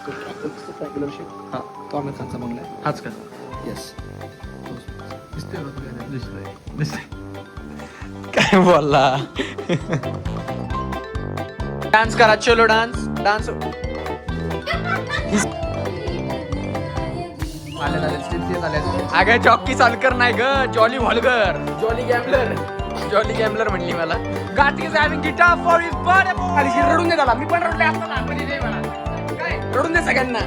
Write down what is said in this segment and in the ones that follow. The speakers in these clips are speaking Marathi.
हा तो आमिर खानचा बंगला आहे. हाच का? येस. दिसतोय का तुला? दिसतोय. काय बोलला? डान्स करा, चलो डान्स डान्स. अगं चॉकी चालकर नाही ग, जॉली व्हॉल्गर, जॉली गॅमलर म्हणली मला. गाठी is having guitar for his birthday. रडून दे त्याला. मी पण रडले असताना लहानपणी. दे मला काय रडून दे सगळ्यांना.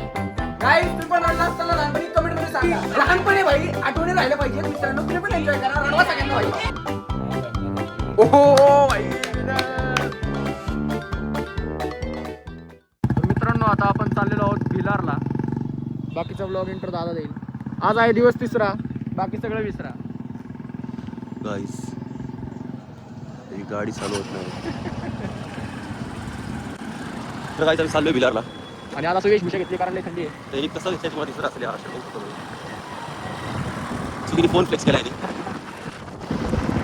काय तुम्ही पण रडला असताना लहानपणी कमेंट मध्ये सांगा. लहानपणी भाई आठवणी राहिल्या पाहिजे मित्रांनो. तुम्ही पण एन्जॉय करा. रडवा सगळ्यांना भाई. ओहो भाई. तर मित्रांनो आता आपण चाललेलो आहोत भिलारला. बाकीचा ब्लॉग इंटर दादा देईल. आज आहे दिवस 3रा, बाकी सगळं विसरा. गाईस ही गाडी चालू होत नाही. तर काय आम्ही चाललोय बिलारला. आणि आज असं वेशभूषा घेतली कारण लई थंडी आहे. एक कसं दिसतंय तुम्हाला दिसत असेल. चुकीने फोन फ्लेक्स केला आहे.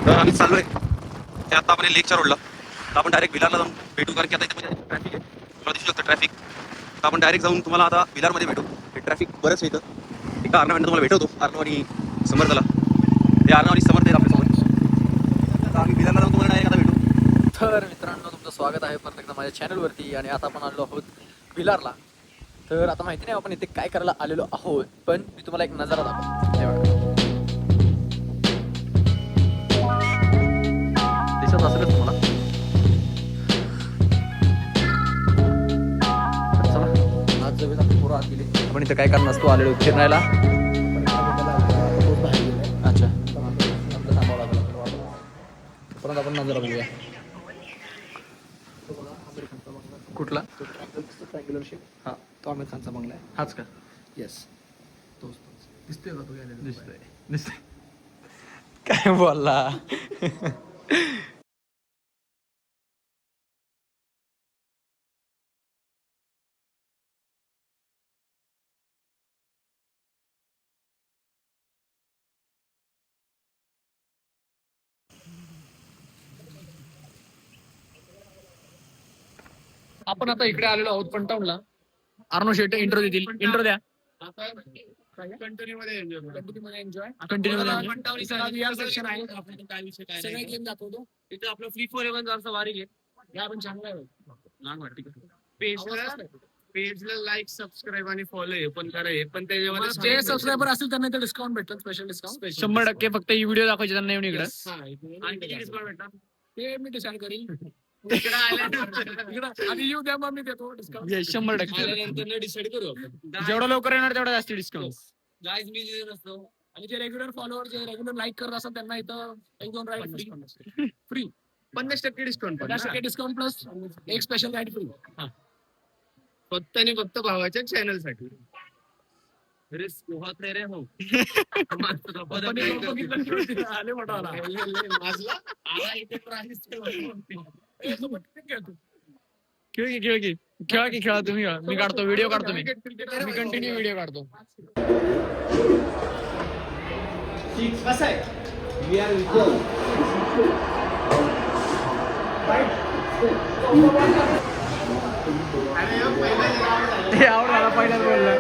तर आम्ही चाललोय ते आता आपण लेकच्या रोडला. तर आपण डायरेक्ट बिलारला जाऊन भेटू कारण की आता इथे ट्रॅफिक आहे. तुम्हाला दिसू शकतं ट्रॅफिक. तर आपण डायरेक्ट जाऊन तुम्हाला आता बिलारमध्ये भेटू. हे ट्रॅफिक बरंच आहे इथं. एका अर्धा मिनिट तुम्हाला भेटवतो. अर्णव आणि समर्थला. हे अर्णव आणि समर्थ आहेत आपल्यासोबत. तर आम्ही बिलारला जाऊन तुम्हाला डायरेक्ट आता भेटू. तर मित्रांनो तुमचं स्वागत आहे परत एकदा माझ्या चॅनलवरती. आणि आता आपण आलो आहोत भिलारला. तर आता माहिती नाही आपण इथे काय करायला आलेलो आहोत, पण मी तुम्हाला एक नजारा दाखवतो. दिसत असेलच तुम्हाला. चला आज जवळ आपण पुढं आत गेले. आपण इथे काय करणार असतो आलेलो फिरायला. अच्छा आपलं थांबावं लागलं. परत आपण नजारा बघूया. कुठला? Triangular shape. हा तो आमिर खानचा बंगला आहे. हाच का? येस. दिसतोय का तुला? दिसतोय. काय बोलला? आपण आता इकडे आलेलो आहोत फंटाऊनला. अर्णव शेट्टी इंट्रो देतील. इंट्रो द्या. कंटिन्यू मध्ये एन्जॉय. सगळे गेम दाखवतो. इथे आपलं फ्री फॉर एव्हन जरसा वारी घे. या पण चांगला आहे. लहान वाटते. पेजला लाईक सबस्क्राईब आणि फॉलो हे पण करा. हे पण त्याच्यामध्ये जे सबस्क्रायबर असतील त्यांना तर डिस्काउंट भेटतात. स्पेशल डिस्काउंट 100% फक्त ही व्हिडिओ दाखवायचे त्यांना येऊन इकडे. आणि किती डिस्काउंट भेटतात ते मी डिसाईड करीन. इकडे आल्यानंतर आधी येऊ द्या मग मी देतो डिस्काउंट. 100% आल्यानंतर डिसाईड करू आपण. जेवढं लवकर येणार तेवढं जास्त डिस्काउंट. गाईज मी जे नसतो आणि जे रेग्युलर फॉलोअर जे रेग्युलर लाईक करत असतात त्यांना इथं 1-2 ride free. 50% discount 50% discount plus एक स्पेशल राईड फ्री. फक्त आणि फक्त भावाच्या चॅनल साठी. रिस्क होत नाही रे हो. आले मोठा खेळा तुम्ही. मी काढतो व्हिडिओ काढतो. मी कंटिन्यू व्हिडिओ काढतो. कसं आहे ते आवडला पहिल्याच बोललं.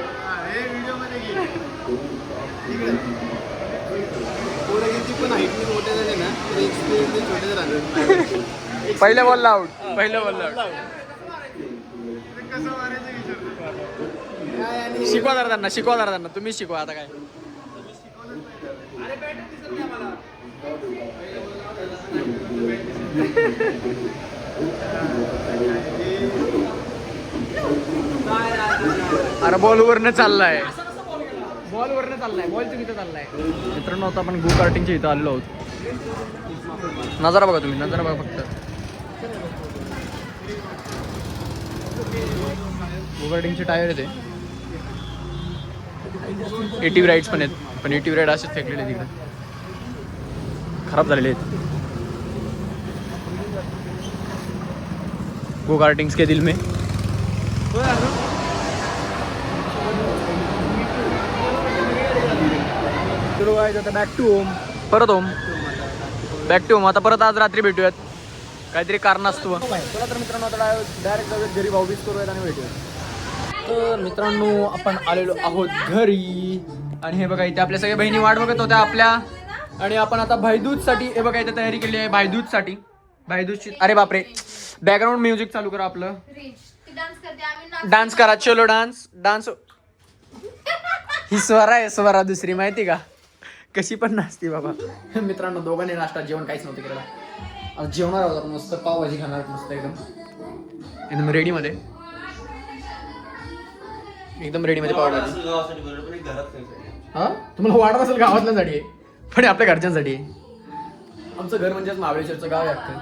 पहिल्या बॉलला आउट. पहिल्या बॉलला आउट. शिकवा जरा त्यांना. तुम्ही शिकवा आता काय. अरे बॉलवरनं चाललाय. बॉल चुकीचं चाललाय. मित्रांनो आता आपण गो कार्टिंगच्या इथं आलेलो आहोत. नजारा बघा तुम्ही. नजारा बघा फक्त. गो कार्टिंगचे टायर येते. एटीव्ही राईड्स पण आहेत. पण एटीव्ही राईड असेच फेकलेले आहेत तिकडे. खराब झालेले आहेत. गो कार्टिंग्स के दिल में. चलो गाइस आता बॅक टू होम. परत होम. Back to home. आता परत आज रात्री भेटूयात. काहीतरी कारण असतो. चला तर मित्रांनो आता डायरेक्ट जाऊयात घरी. भाऊबीज करूयात आणि भेटूयात. तर मित्रांनो आपण आलेलो आहोत घरी आणि हे बघा इथे आपल्या सगळ्या बहिणी वाट बघत होत्या आपल्या आणि आपण आता भाईदूजसाठी हे बघा इथे तयारी केली आहे भाईदूजसाठी. भाईदूजची अरे बापरे बॅकग्राऊंड म्युझिक चालू करा आपलं. डान्स करा चलो डान्स डान्स. ही स्वरा आहे स्वरा दुसरी माहिती का कशी पण नाचते बाबा. मित्रांनो दोघांनी नाश्ता जेवण काहीच नव्हतं केलं. आता जेवणार आहोत मस्त पावभाजी खाणार मस्त एकदम रेडी मध्ये एकदम रेडी मध्ये पावभाजी. हा तुम्हाला वाटत असेल गावातल्यासाठी पण आपल्या घरच्यांसाठी. आमचं घर म्हणजे महाबळेश्वरचं गाव आहे अख्खं.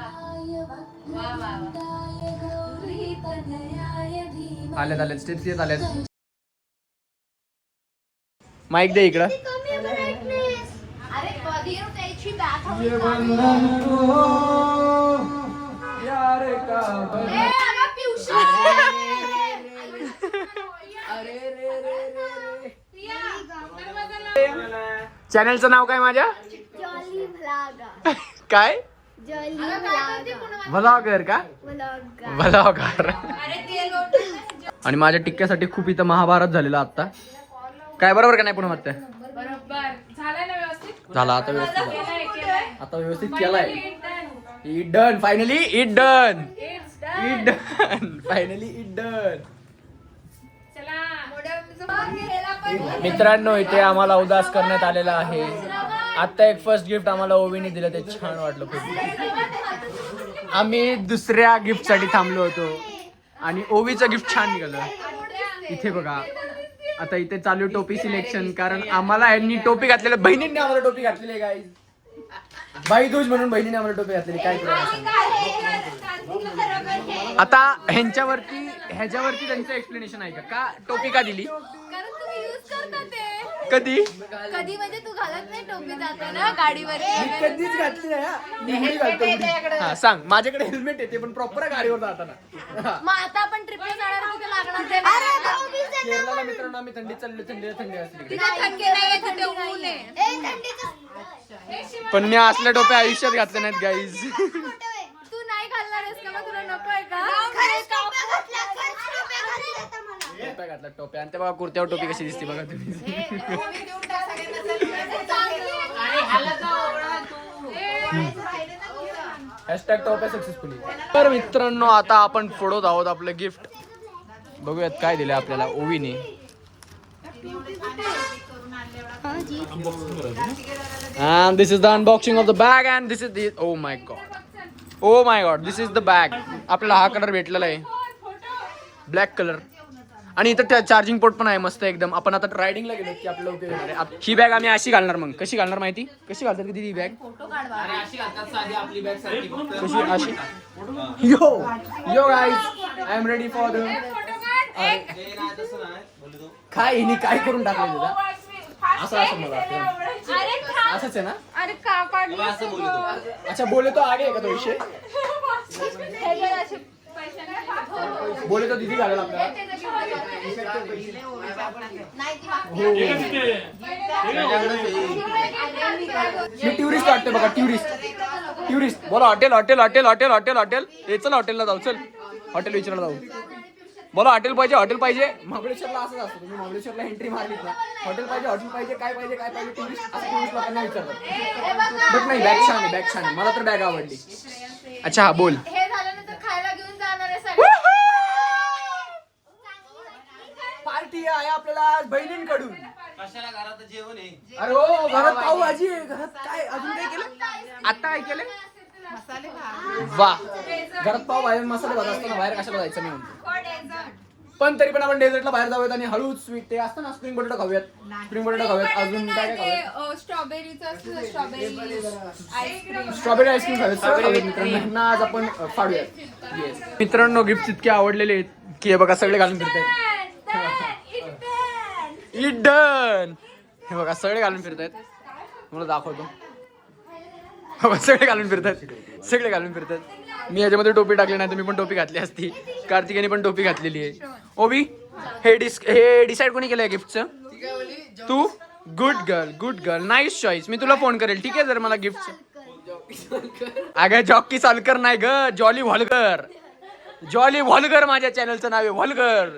आल्यात स्टेप्स येत आल्यात. माईक दे इकडं. चॅनलचं नाव काय माझ्या काय व्लॉगर का व्लॉगर. आणि माझ्या टिक्क्यासाठी खूप इथं महाभारत झालेलं आता. काय बरोबर का नाही पण मत झाला आता व्यवस्थित आता व्यवस्थित केलाय. It done finally it done it done finally it done. मित्रांनो इथे आम्हाला उदास करण्यात आलेला आहे. आता एक फर्स्ट गिफ्ट आम्हाला ओवीने दिलं ते छान वाटलं खूप. आम्ही दुसऱ्या गिफ्ट साठी थांबलो होतो आणि ओवीचं गिफ्ट छान निघालं. इथे बघा आता इथे चालू टोपी सिलेक्शन कारण आम्हाला यांनी टोपी घातलेली बहिणींनी आम्हाला टोपी घातलेली आहे गाईज. भाईदूज म्हणून बहिणीने आम्हाला टोपी घातलेली. काय आता ह्याच्यावरती त्यांचं एक्सप्लेनेशन आहे का टोपी का दिली. कधी कधी म्हणजे तू घालत नाही टोपी जाताना गाडीवर. कधीच घातली नाही. हा सांग माझ्याकडे हेल्मेट येते पण प्रॉपर गाडीवर जाताना. मग आता आपण ट्रिपला जाणार कुठे लागणार. केरळला मित्रांनो आम्ही थंडी चाललो. थंडी असली थंडी नाहीये तिथे ऊन आहे. पण मी असल्या टोप्या आयुष्यात घातल्या नाहीत गाईज. तू नाही घालणार आहेस का मग तुला नकोय का. टोप्या घातल्या टोप्या आणि ते बघा कुर्त्यावर टोपी कशी दिसते बघा तुम्ही. हॅशटॅग टोप्या सक्सेसफुली. तर मित्रांनो आता आपण फोडत आहोत आपलं गिफ्ट. बघूयात काय दिलं आपल्याला ओवीने. And this is the unboxing of the bag and this is the oh my god this is the bag. आपल्याला हा कलर भेटलेला आहे ब्लॅक कलर आणि इथं चार्जिंग पोर्ट पण आहे मस्त एकदम. आपण आता रायडिंगला गेलो की आपल्याला उपयोग होणार आहे. ही बॅग आम्ही अशी घालणार. मग कशी घालणार माहिती कशी घालतात किती ही बॅग कशी अशी. Yo guys I am ready for the काय हिने काय करून टाकलं तुला असं मला असंच आहे ना. अरे का काढली. अच्छा बोले तो आगे आहे का तो विषय. बोले तो दीदी घालेल आपल्याला. मी टुरिस्ट वाटते बघा टुरिस्ट बोला. Hotel hotel hotel hotel hotel hotel हे चल हॉटेलला जाऊ. चल हॉटेल विचारायला जाऊ. बोला हॉटेल पाहिजे. महाबळेश्वरला असंच असतं. तुम्ही महाबळेश्वरला एंट्री मारलीत ना हॉटेल पाहिजे काय पाहिजे टुरिस्ट असं टुरिस्ट लोकांना विचारतात. बट नाही बॅग छान आहे. मला तर बॅग आवडली. अच्छा हा बोल. हे झाल्यानंतर खायला घेऊन जाणार आहे सगळं. पार्टी आहे आपल्याला बहिणींकडून. कशाला घरात जेवण आहे. अरे हो घरात पावभाजी आहे. घरात काय अजून काय केलं आता काय केलं. वा घरात पावभाजी मसाले भात असतो ना बाहेर कशाला जायचं मी म्हणतो. पण तरी पण आपण डेझर्टला बाहेर जाऊयात आणि हळूच स्वीट ते असतं ना स्प्रिंग पोटॅटो खाऊयात. अजून काय खाऊयात. Strawberry ice cream खाऊयात. मित्रांनो आज आपण फाडूयात. मित्रांनो गिफ्ट इतके आवडलेले आहेत की हे बघा सगळे घालून फिरतायत. It done. हे बघा सगळे घालून फिरतायत. मला दाखवतो. सगळे घालून फिरतात. मी याच्यामध्ये टोपी टाकली नाही तर मी पण टोपी घातली असती. कार्तिकेने पण टोपी घातलेली आहे. ओबी हे डिसाईड कोणी केलंय गिफ्टचं. तू गुड गर्ल नाईस चॉईस. मी तुला फोन करेल ठीक आहे जर मला गिफ्ट. अगं जॉकी सालकर नाही ग जॉली व्हॉल्गर माझ्या चॅनलचं नाव आहे व्हॉल्गर.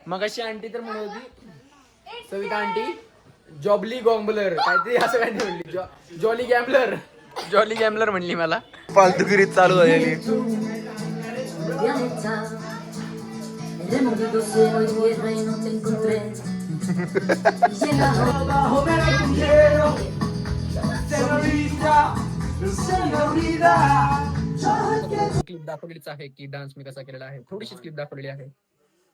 मग अशी आंटी तर म्हणत होती सविता आंटी जॉबली गॉम्बलर काय ते असं काय नाही म्हणली जॉली गॅम्बलर म्हणली मला. फालतूगिरी चालू झालेली. En el mundo cielo y tierra y no te encontré. Clip दाखवलीच आहे की डान्स मी कसा केलेला आहे, थोडीशी क्लिप दाखवलेली आहे.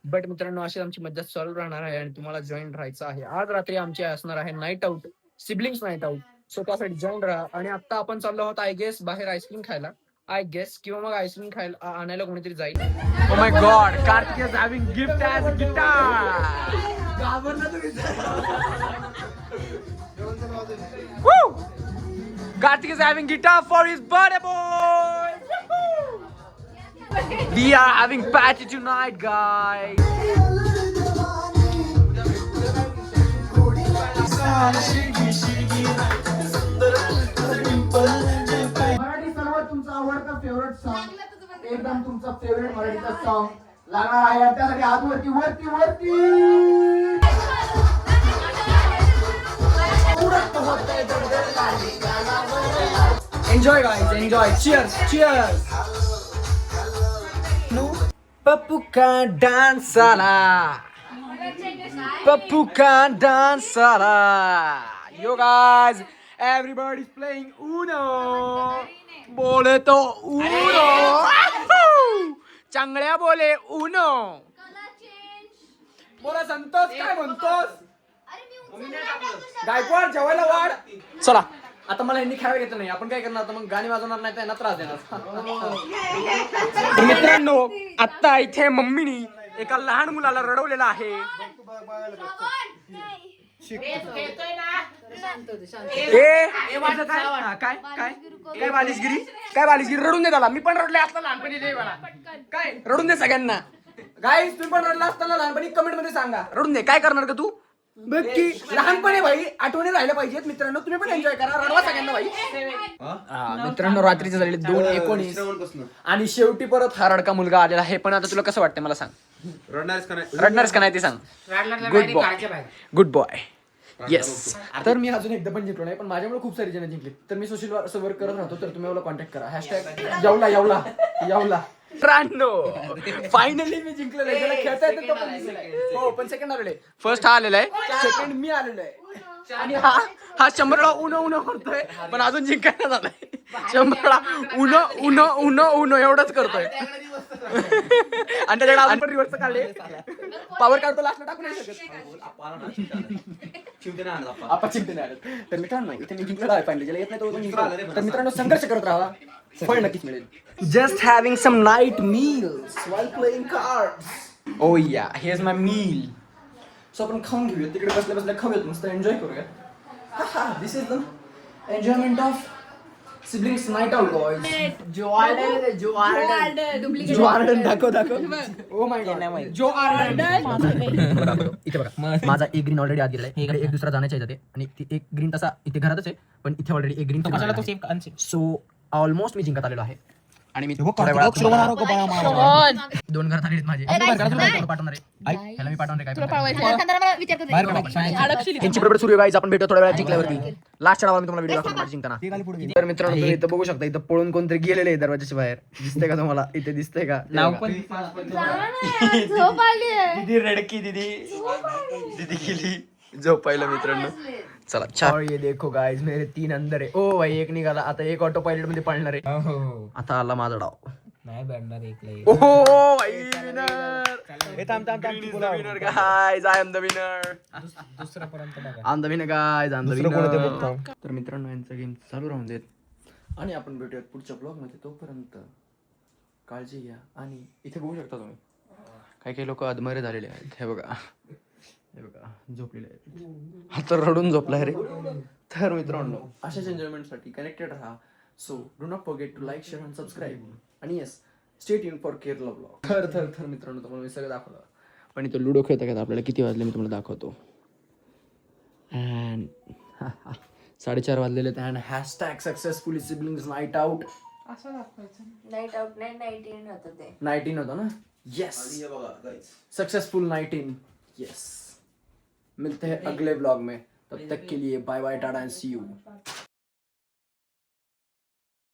बट मित्रांनो अशी आमची मज्जा चालू राहणार आहे आणि तुम्हाला जॉईन राहायचं आहे. आज रात्री आमची असणार आहे night out, siblings night out. So त्यासाठी जॉईन राहा. आणि आता आपण चाललो आहोत आय गेस बाहेर आईस्क्रीम खायला, आय गेस, किंवा मग आईस्क्रीम खायला आणायला कोणीतरी जाईल. Oh my god, Karthik is having gift as a guitar. Woo! Karthik is having guitar for his birthday, boys. We are having party tonight, guys. Marathi सर्वात तुमचा आवडता फेवरेट सॉन्ग, एकदम तुमचा फेवरेट मराठीचा सॉन्ग लागणार आहे. त्यासाठी हात वरती वरती वरती. Enjoy guys, enjoy. Cheers cheers. Pappu का डांस आला, पप्पू का डांस आला. Yo guys, everybody is playing Uno. बोले तो Uno. चांगल्या बोले Uno. बोला संतोष, काय म्हणतोस? अरे मी उचलला गायकवाड जेवायला वाढ. चला आता मला यांनी खेळायला घेतलं नाही, आपण काय करणार आता, मग गाणी वाजवणार नाही, त्यांना त्रास देणार. तर मित्रांनो आता इथे मम्मीनी एका लहान मुलाला रडवलेलं आहे. काय काय काय बालिशगिरी, काय बालिशगिरी. रडून दे त्याला, मी पण रडले असता लहानपणी. दे मला काय रडून दे सगळ्यांना. गाईस तुम्ही पण रडला असताना लहानपणी कमेंट मध्ये सांगा. रडून दे, काय करणार का तू. बघ की लहानपणी भाई आठवणी राहिल्या पाहिजेत. मित्रांनो तुम्ही पण एन्जॉय करा, रडवा सगळ्यांना भाई. मित्रांनो रात्रीचे झालेले 2:19 आणि शेवटी परत हा रडका मुलगा आलेला आहे. पण आता तुला कसं वाटतं मला सांग, रडणारच का नाही ते सांग. Good boy, good boy. Yes. तर मी अजून एकदा पण जिंकलो नाही, पण माझ्यामुळे खूप सारी जण जिंकली. तर मी सोशल वर्क करत राहतो, तर तुम्ही मला कॉन्टॅक्ट करा. हॅशटॅग यावला. मित्रांनो फायनली मी जिंकलो नाही. त्याला खेळता येतं तो पण जिंकलाय. हो पण सेकंड आलेले, फर्स्ट हा आलेला आहे सेकंड मी आलेलो आहे. आणि हा 100 वेळा उनो करतोय पण अजून जिंकायला झालाय. 100 वेळा उनो एवढंच करतोय. आणि त्याच्याकडे अजून पण रिव्हर्स काढले. पॉवर काढतो लास्टला टाकू नाही शकत. आपण चिंतेने आले. तर मित्रांनो इथे मी जिंकलेला आहे फायनली. ज्याला येत नाही तो पण जिंकला. तर मित्रांनो संघर्ष करत राहा, फळ नक्कीच मिळेल. Just having some night meals while playing cards. Oh yeah here's माय मील. सो आपण खाऊन घेऊया, तिकडे बसल्या बसल्या खाऊयात, मस्त एन्जॉय करूया. This is the enjoyment of siblings night out boys. Jordan दाखव. Oh my god, Jordan. इथे बघा, माझा एक ग्रीन ऑलरेडी आत गेलाय. इकडे एक दुसरा जाण्याच्या इथे आणि एक ग्रीन तसा इथे घरातच आहे, पण इथे ऑलरेडी एक ग्रीन. सो ऑलमोस्ट मी जिंकत आलेलो आहे. आणि मी थोड्या वेळात 2 घरात आलेत माझे. पाठवणार आहे, ह्याला मी पाठवणार आहे. काय यांची बरोबर सुरू आहे. आपण भेटू थोड्या वेळात जिंकल्यावरती. लास्ट मी तुम्हाला व्हिडिओ दाखवणार जिंकताना. तर मित्रांनो तुम्ही इथं बघू शकता, इथं पळून कोणतरी गेलेले आहे दरवाजाच्या बाहेर. दिसतंय का तुम्हाला, इथे दिसतंय का नाव पण. झोप आली आहे. दीदी रडकी, दीदी गेली झोपायला. मित्रांनो चला छान. और ये देखो गाइस मेरे 3 अंदर है. ओ भाई एक निघाला. आता एक ऑटो पायलट मध्ये पळणार आहे. आता आला माझा डाव. नाही भेटणार एक. ओहो भाई विनर. हे थांब winner guys. I am the winner. दुसऱ्यापर्यंत बघा. I am the winner guys. I am the winner. तर मित्रांनो यांचा गेम चालू राहून देत आणि आपण भेटूयात पुढच्या ब्लॉग मध्ये. तोपर्यंत काळजी घ्या. आणि इथे बघू शकता तुम्ही काही लोक अधमरे झालेले आहेत. हे बघा झोपलेले आहेत. आता रडून झोपलाय रे. तर मित्रांनो अशाच एन्जॉयमेंटसाठी कनेक्टेड राहा. So do not forget to like, share आणि सबस्क्राईब. आणि yes, stay tune for Kerala blog. तर मित्रांनो तुम्हाला मी सगळं दाखवलं. पण इथं लुडो खेळता खेळता आपल्याला किती वाजले मी तुम्हाला दाखवतो. अँड 4:30 वाजलेले. And hashtag successfully siblings night out. Night out नाही, 19 होतं ते. 19 होतं ना. यस आणि हे बघा guys. Successful night in yes मिलते हैं अगले ब्लॉग में तब तक के लिए bye bye tata and see you